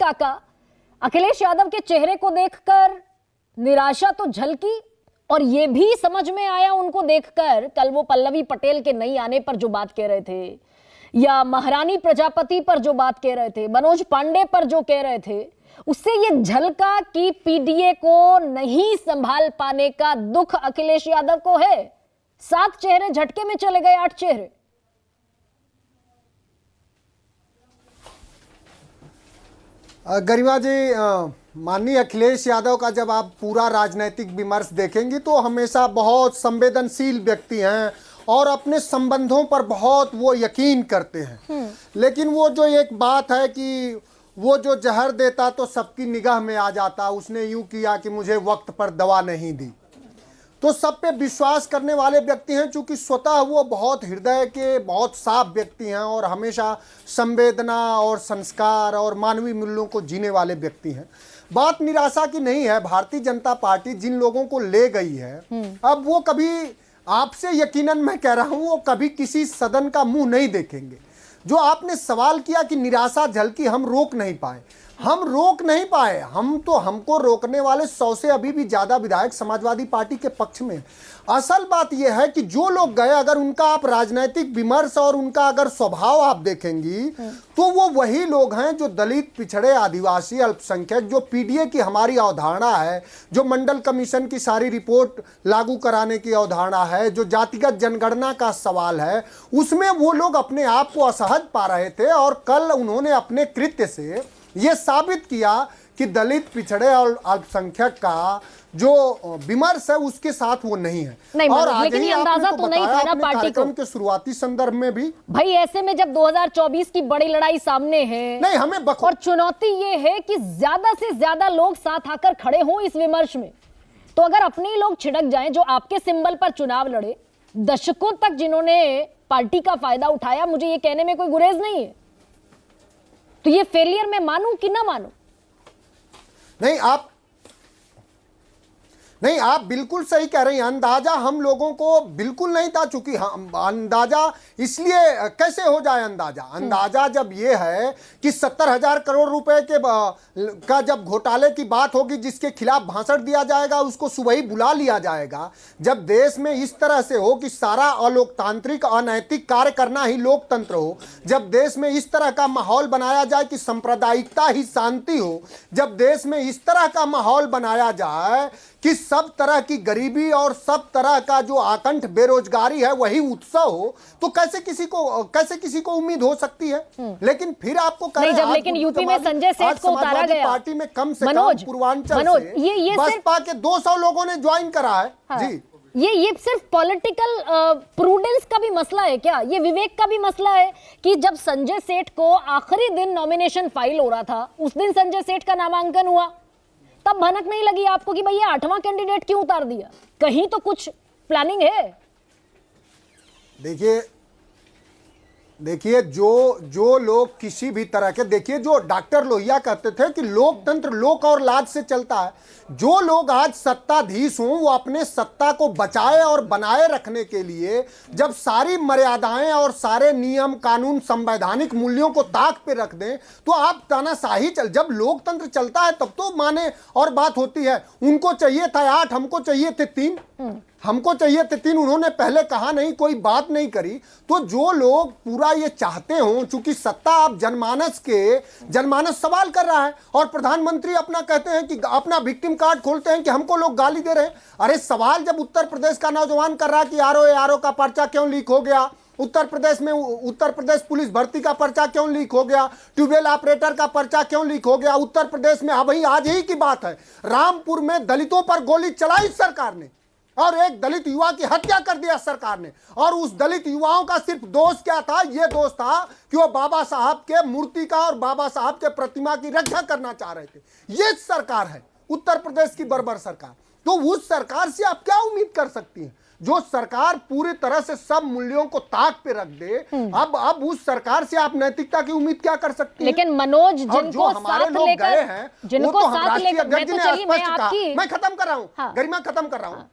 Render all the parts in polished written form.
काका, अखिलेश यादव के चेहरे को देखकर निराशा तो झलकी और यह भी समझ में आया उनको देखकर, कल वो पल्लवी पटेल के नहीं आने पर जो बात कह रहे थे या महारानी प्रजापति पर जो बात कह रहे थे, मनोज पांडे पर जो कह रहे थे, उससे ये झलका कि पीडीए को नहीं संभाल पाने का दुख अखिलेश यादव को है। 7 चेहरे झटके में चले गए, 8 चेहरे। गरिमा जी, माननीय अखिलेश यादव का जब आप पूरा राजनीतिक विमर्श देखेंगे तो हमेशा बहुत संवेदनशील व्यक्ति हैं और अपने संबंधों पर बहुत वो यकीन करते हैं। लेकिन वो जो एक बात है कि वो जो जहर देता तो सबकी निगाह में आ जाता, उसने यूं किया कि मुझे वक्त पर दवा नहीं दी, तो सब पे विश्वास करने वाले व्यक्ति हैं। चूंकि स्वतः वो बहुत हृदय के बहुत साफ व्यक्ति हैं और हमेशा संवेदना और संस्कार और मानवीय मूल्यों को जीने वाले व्यक्ति हैं। बात निराशा की नहीं है। भारतीय जनता पार्टी जिन लोगों को ले गई है, अब वो कभी, आपसे यकीनन मैं कह रहा हूं, वो कभी किसी सदन का मुंह नहीं देखेंगे। जो आपने सवाल किया कि निराशा झलकी, हम रोक नहीं पाए, हम रोक नहीं पाए। हमको रोकने वाले 100 से अभी भी ज्यादा विधायक समाजवादी पार्टी के पक्ष में। असल बात यह है कि जो लोग गए, अगर उनका आप राजनीतिक विमर्श और उनका अगर स्वभाव आप देखेंगी तो वो वही लोग हैं जो दलित, पिछड़े, आदिवासी, अल्पसंख्यक, जो पीडीए की हमारी अवधारणा है, जो मंडल कमीशन की सारी रिपोर्ट लागू कराने की अवधारणा है, जो जातिगत जनगणना का सवाल है, उसमें वो लोग अपने आप को असहज पा रहे थे। और कल उन्होंने अपने कृत्य से ये साबित किया कि दलित, पिछड़े और अल्पसंख्यक का जो विमर्श है उसके साथ वो नहीं है। नहीं, और लेकिन ये अंदाजा तो नहीं था ना पार्टी को के शुरुआती संदर्भ में भी। भाई ऐसे में जब 2024 की बड़ी लड़ाई सामने है, नहीं हमें और चुनौती ये है कि ज्यादा से ज्यादा लोग साथ आकर खड़े हों इस विमर्श में, तो अगर अपने ही लोग छिड़क जाएं जो आपके सिंबल पर चुनाव लड़े, दशकों तक जिन्होंने पार्टी का फायदा उठाया, मुझे ये कहने में कोई गुरेज नहीं है, तो ये फेलियर मैं मानूं कि ना मानूं? नहीं, आप बिल्कुल सही कह रही हैं। अंदाजा हम लोगों को बिल्कुल नहीं था, चूंकि हम अंदाजा इसलिए कैसे हो जाए अंदाजा जब ये है कि 70,000 करोड़ रुपए के का जब घोटाले की बात होगी, जिसके खिलाफ भाषण दिया जाएगा, उसको सुबह ही बुला लिया जाएगा। जब देश में इस तरह से हो कि सारा अलोकतांत्रिक, अनैतिक कार्य करना ही लोकतंत्र हो, जब देश में इस तरह का माहौल बनाया जाए कि सांप्रदायिकता ही शांति हो, जब देश में इस तरह का माहौल बनाया जाए कि सब तरह की गरीबी और सब तरह का जो आकंठ बेरोजगारी है वही उत्सव हो, तो कैसे किसी को उम्मीद हो सकती है? लेकिन फिर आपको जब लेकिन यूपी में संजय सेठ को उतारा गया, पार्टी में कम से कम पूर्वांचल से बसपा के 200 लोगों ने ज्वाइन करा है। हाँ। जी, ये सिर्फ पॉलिटिकल प्रूडेंस का भी मसला है क्या? ये विवेक का भी मसला है कि जब संजय सेठ को आखिरी दिन नॉमिनेशन फाइल हो रहा था, उस दिन संजय सेठ का नामांकन हुआ, तब भनक नहीं लगी आपको कि भैया 8वां कैंडिडेट क्यों उतार दिया? कहीं तो कुछ प्लानिंग है। देखिए जो लोग किसी भी तरह के, देखिए जो डॉक्टर लोहिया कहते थे कि लोकतंत्र लोक और लाज से चलता है, जो लोग आज सत्ताधीश हों वो अपने सत्ता को बचाए और बनाए रखने के लिए जब सारी मर्यादाएं और सारे नियम कानून संवैधानिक मूल्यों को ताक पे रख दें, तो आप तानाशाही जब लोकतंत्र चलता है तब तो माने और बात होती है। उनको चाहिए था 8, हमको चाहिए थे 3, हमको चाहिए थे 3, उन्होंने पहले कहा नहीं, कोई बात नहीं करी। तो जो लोग पूरा ये चाहते हों, चूंकि सत्ता आप जनमानस सवाल कर रहा है और प्रधानमंत्री अपना कहते हैं कि अपना विक्टिम कार्ड खोलते हैं कि हमको लोग गाली दे रहे हैं। अरे सवाल जब उत्तर प्रदेश का नौजवान कर रहा है कि आरओ का पर्चा क्यों लीक हो गया, उत्तर प्रदेश पुलिस भर्ती का पर्चा क्यों लीक हो गया, ट्यूबवेल ऑपरेटर का पर्चा क्यों लीक हो गया, उत्तर प्रदेश में अभी आज ही की बात है, रामपुर में दलितों पर गोली चलाई सरकार ने और एक दलित युवा की हत्या कर दिया सरकार ने। और उस दलित युवाओं का सिर्फ दोष क्या था? ये दोष था कि वो बाबा साहब के मूर्ति का और बाबा साहब के प्रतिमा की रक्षा करना चाह रहे थे। ये सरकार है उत्तर प्रदेश की बर्बर सरकार। तो उस सरकार से आप क्या उम्मीद कर सकती हैं, जो सरकार पूरी तरह से सब मूल्यों को ताक पे रख दे? अब उस सरकार से आप नैतिकता की उम्मीद क्या कर सकती हैं? लेकिन मनोज, जिनको हमारे लोग गए हैं, जिनको साथ लेकर, मैं खत्म कर रहा हूं, गरिमा खत्म कर रहा हूं,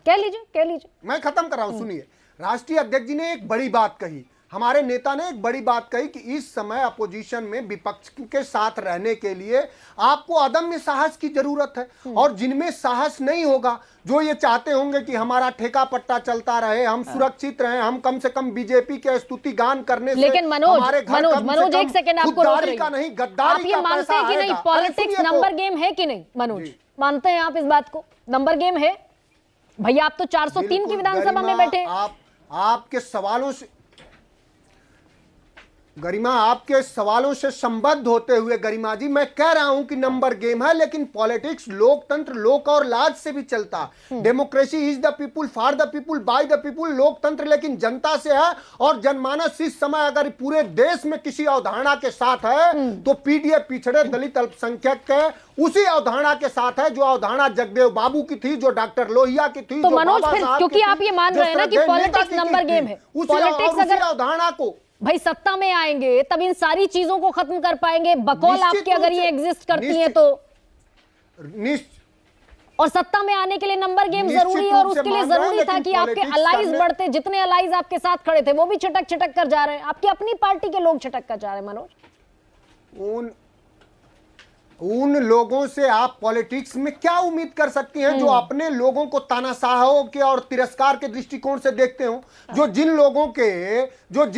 कह लीजिए। मैं खत्म कर रहा हूं, सुनिए। राष्ट्रीय अध्यक्ष जी ने एक बड़ी बात कही, हमारे नेता ने एक बड़ी बात कही कि इस समय अपोजिशन में विपक्ष के साथ रहने के लिए आपको अदम्य साहस की जरूरत है। और जिनमें साहस नहीं होगा, जो ये चाहते होंगे कि हमारा ठेका पट्टा चलता रहे, हम सुरक्षित रहें, हम कम से कम बीजेपी के स्तुति गान करने से लेकिन मनोज हमारे घर कम से मनोज कम एक सेकंड आपको रोक खुददारी रही का हूं। नहीं, गद्दारी आप ये का मानते पैसा हैं कि नहीं आएगा। पॉलिटिक्स अरे सुनिए नंबर तो। गेम है कि नहीं मनोज, जी। मानते हैं आप इस बात को? नंबर गेम है भैया, आप तो 403 की बिल्कुल विधानसभा में गरिमा, बैठे। आपके सवालों से गरिमा, आपके सवालों से संबद्ध होते हुए गरिमा जी मैं कह रहा हूं कि नंबर गेम है, लेकिन पॉलिटिक्स लोकतंत्र लोक और लाज से भी चलता। Democracy is the people for the people by the people. लोकतंत्र लेकिन जनता से है, और जनमानस इस समय अगर पूरे देश में किसी अवधारणा के साथ है तो पीडीएफ पिछड़े दलित अल्पसंख्यक के उसी अवधारणा के साथ है, जो अवधारणा जगदेव बाबू की थी, जो डॉक्टर लोहिया की थी। तो जो मनोज बाबा फिर साहब क्योंकि की आप थी, ये मान जो रहे हैं ना कि श्रद्धेय नेता पॉलिटिक्स की नंबर थी, गेम है, उसी पॉलिटिक्स उसी अगर अवधारणा को भाई सत्ता में आएंगे तब इन सारी चीजों को खत्म कर पाएंगे, बकौल निश्चित आपके अगर रूप ये से, एग्जिस्ट करती हैं निश्चित- तो। निश्चित और सत्ता में आने के लिए नंबर गेम निश्चित जरूरी है, और रूप से उसके लिए मान रहे हैं, जरूरी था लेकिन कि आपके politics अलाइज करने- बढ़ते, जितने अलाइज आपके साथ खड़े थे वो भी छिटक छिटक कर जा रहे हैं, आपकी अपनी पार्टी के लोग छिटक कर जा रहे हैं मनोज। उन लोगों से आप पॉलिटिक्स में क्या उम्मीद कर सकती हैं जो अपने लोगों को तानाशाहों के और तिरस्कार के दृष्टिकोण से देखते हो, जो जिन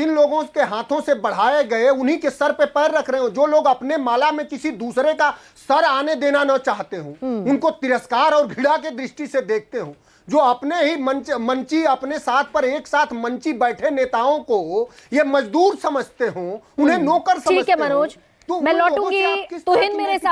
लोगों के हाथों से बढ़ाए गए उन्हीं के सर पे पैर रख रहे हो, जो लोग अपने माला में किसी दूसरे का सर आने देना न चाहते हो, उनको तिरस्कार और घृणा के दृष्टि से देखते हो, जो अपने ही मंची अपने साथ पर एक साथ मंची बैठे नेताओं को ये मजदूर समझते हो, उन्हें नौकर समझते हो। ठीक है मनोज, तो मैं उन लोगों से लौटूंगी आप किस तरह तुहिन की मेरे नैतिक साथ।